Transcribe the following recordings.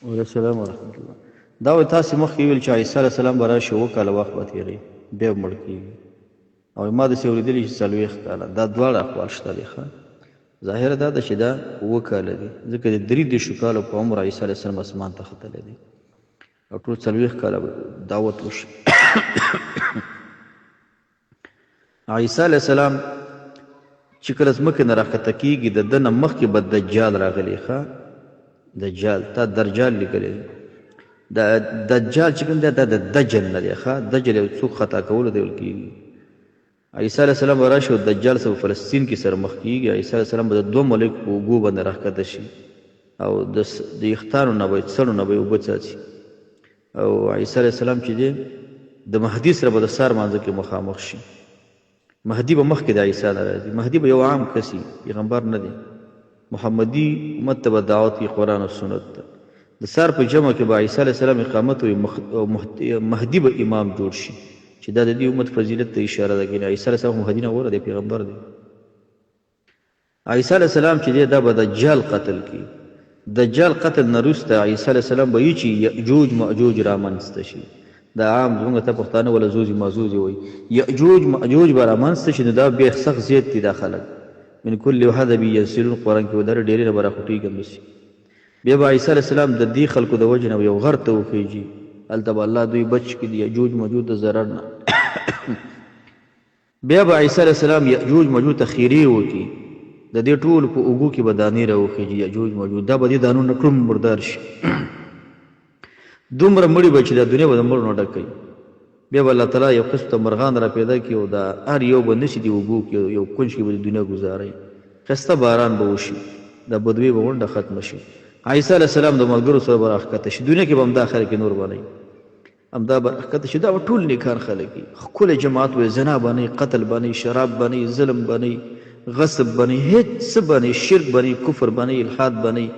السلام ورحمة الله. دا وایي تاسې مخکې ویل چې عیسی علیه السلام به راشي 7 کاله وخت به تېروي بیا به مړ کېږي او ما داسې اورېدلي چې 40 کاله. دا دواړه اقوال شته دي. ښه ظاهره دا ده چې دا 7 کاله دي ځکه د 33 کالو په عمر عیسی علیه السلام اسمان ته ختلی دی او ټول 40 کاله به دعوت وشي. عیسی علیه السلام چې کله ځمکې نه راښکته کېږي د ده نه مخکې به دجال راغلی. ښه دجال تا درجال لیکلی دی. دا دجال چې کوم دی دا د دجل نه دی. ښه دجل یو څوک خطا کولو دی ویل کېږي. عیسی علیه السلام به راشي او دجال سره فلسطین کې سره مخ کېږي. عیسی علیه السلام به د 2 ملک په اوږو باندې راښکته شي او د یختانو نه به یې څڼو نه به یې اوبه څاڅي او عیسی علیه السلام چې دی د مهدي سره به د سهار مانځه کې مخامخ شي. مهدي به مخکې د عیسی نه راځي. مهدي به یو عام کس وي، پیغمبر نه دی. محمدي امت ته به دعوت کوي قرآن او سنت ته. د سهار په جمع کې به عیسی علیه السلام اقامت وي او مهدي به امام جوړ شي چې دا د دې امت فضیلت ته اشاره ده. کنه عیسی علیه السلام مهدي نه غوره دی، پیغمبر دی. عیسی علیه السلام چې دی دا به دجال قتل کړي. دجال قتل نه وروسته عیسی علیه السلام به وایي چې یأجوج مأجوج رامنځته شي. دا عام زموږ ته پښتانه ولا زوزي مازوزي وایي. یأجوج مأجوج به رامنځته شي نو دا بیا سخت زیات دي دا خلک. من کل حدب ینسلون قرآن کې وداره ډېرې نه به راخوټېږي همداسې. بیا به عیسی علیه السلام د دې خلکو د وجې نه یو غر ته وخیږي. هلته به الله دوی بچ کړي د یأجوج مأجوج د ضرر نه. بیا به عیسی علیه السلام یأجوج مأجوج ته خیرې وکړي. د دې ټولو په اوږو کې به دانې راوخیږي یأجوج مأجوج. دا به دې دانو نه ټول مردار شي. دومره مړي به چې دا دنیا به د مړو نه ډک کوي. بیا به الله تعالی یو قسم ته مرغان را پیدا کړي او دا هر یو به نشي دې اوږو کې یو کونج کې به د دنیا ګزاروي. ښایسته باران به وشي، دا بدوی به غونډه ختمه شي. عیسی علیه السلام د ملګرو سره به راښکته شي. دنیا کې به همدا خلک نور به نه وي، همدا به راښکته شي. دا به ټول نیکان خلک وي، ښکلی جماعت به زنا به نه وي، قتل به نه وي، شراب به نه وي، ظلم به نه وي، غصب به نه وي، هېڅ څه به نه وي، شرک به نه وي، کفر به نه وي، الحاد به نه وي،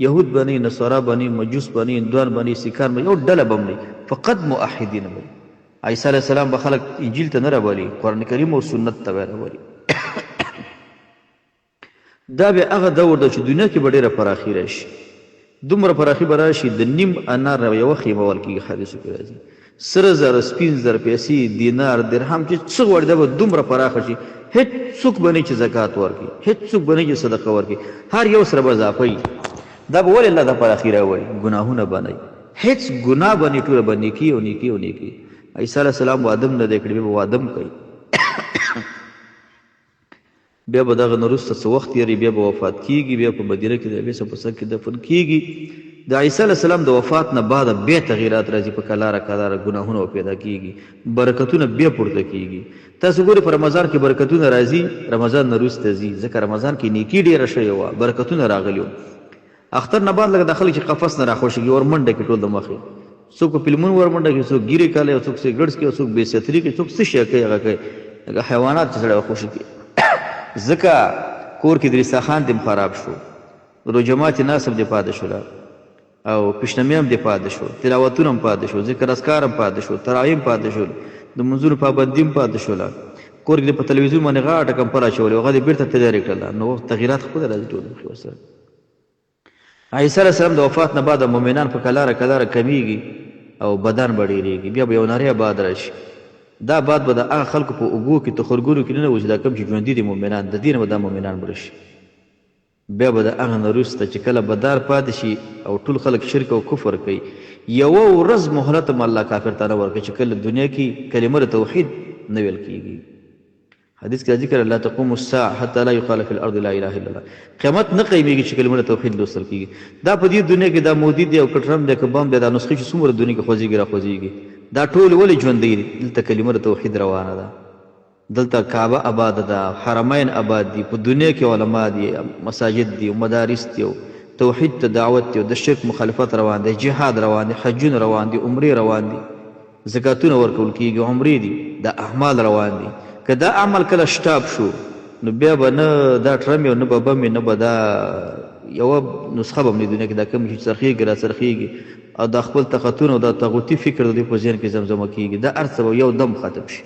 یهود به نه وي، نصارا به نه وي، مجوس به نه وي، هندوان به نه وي، سیکان به نه وي، یو ډله به نه وي، فقط موحدین به وي. عیسی علیه السلام به خلک انجیل ته نه راولي، قرآن کریم او سنت ته به راولي. دا بیا هغه دور ده چې دنیا کې به ډېره پراخي راشي. دومره پراخي به راشي د نیم انار یوه خیمه ول کېږي. حدیثو کې راځي 100,000 سپین زر پیسې دینار درهم چې څه غواړي دا به دومره پراخه شي. هېڅ څوک به نه چې زکات ورکړي، هېڅ څوک به نه چې صدقه ورکړي، هر یو سره به اضافه وي. دا به ولې الله دا پراخي راوړي؟ ګناهونه به نه وي، هېڅ ګناه به نه، ټوله به نیکي او نیکي او نیکي. عیسی علیه السلام وادم نه دی کړی، بیا به وادم کوي. بیا به دغه نه وروسته څه وخت تېري، بیا به وفات کېږي، بیا په مدینه کې د نبي صلی الله علیه وسلم کې دفن کېږي. د عیسی علیه السلام د وفات نه بعده بیا تغیرات راځي، په کلاره کلاره ګناهونه پیدا کېږي، برکتونه بیا پورته کېږي. تاسو ګورئ په رمضان کې برکتونه راځي، رمضان نه وروسته ځي، ځکه رمضان کې نیکي ډېره شوې وه، برکتونه راغلي وو. اختر نه بعد لکه دا خلک چې قفس نه راخوشېږي ور منډه کې ټول د مخې، څوک په فلمونو ور منډه کوي، څوک ګیرې کالی، څوک سګرټس کوي، څوک بې ستري کوي، څوک څه شی کوي، هغه کوي لکه حیوانات چې سړی خوشي کوي. ځکه کور کې درسترخوان دې خراب شو، روجمات ناصب دې پاتې شوله او پیشنمې هم دې پاتې شو، تلاوتونه هم پاتې شو، ذکر اذکار هم پاتې شو، تراویح هم پاتې شول، د منځونو پابندي هم پاتې شوله. کور کې په تلویزیون باندې غاټه کمپر اچولې، هغه دې بېرته تیارې کړله. نو تغیرات خپله راځي ټول ورسره. عیسی علیه السلام د وفات نه بعد مؤمنان په کلاره کلاره کمیږي او بدن به ډېرېږي. بیا به یو نری باد راشي. دا باد به د هغه خلکو په اوږو کې تخرګونو کې نه وي چې دا کوم چې ژوندي دي مؤمنان، د دې نه به دا مؤمنان مړه شي. بیا به د هغه نه وروسته چې کله بدار پاتې شي او ټول خلک شرک او کفر کوي، یوه ورځ مهلت هم الله کافر ته نه ورکوي چې کله دنیا کې کلمه د توحید نه ویل کېږي. حدیث کې ذکر لا تقوم الساعه حتى لا يقال في الارض لا اله الا الله. قیامت نه قیمېږي چې کلمه توحید لوستل کېږي. دا په دې دنیا کې دا مودي دی او کټرم دی که بم دی، دا نسخې چې څومره دنیا کې خوځېږي را خوځېږي، دا ټول ولې ژوندی دي؟ دلته کلمه توحید روانه ده، دلته کعبه آباد ده، حرمین آباد دي، په دنیا کې علما دي، مساجد دي، مدارس دي، توحید ته دعوت دی، د شرک مخالفت روان دی، جهاد روان دی، حجونه روان دي، عمرې روان دي، زکاتونه ورکول کېږي، عمرې دي، دا اعمال روان دي. که دا عمل کله شټاپ شو نو بیا به نه دا ټرم نه به بم نه به دا یوه نسخه به هم دنیا کې دا کوم چې څرخېږي را څرخېږي او دا خپل طاقتونه او دا طاغوتي فکر د دوی په ذهن کې زمزمه کېږي، دا هر څه به یو دم ختم شي.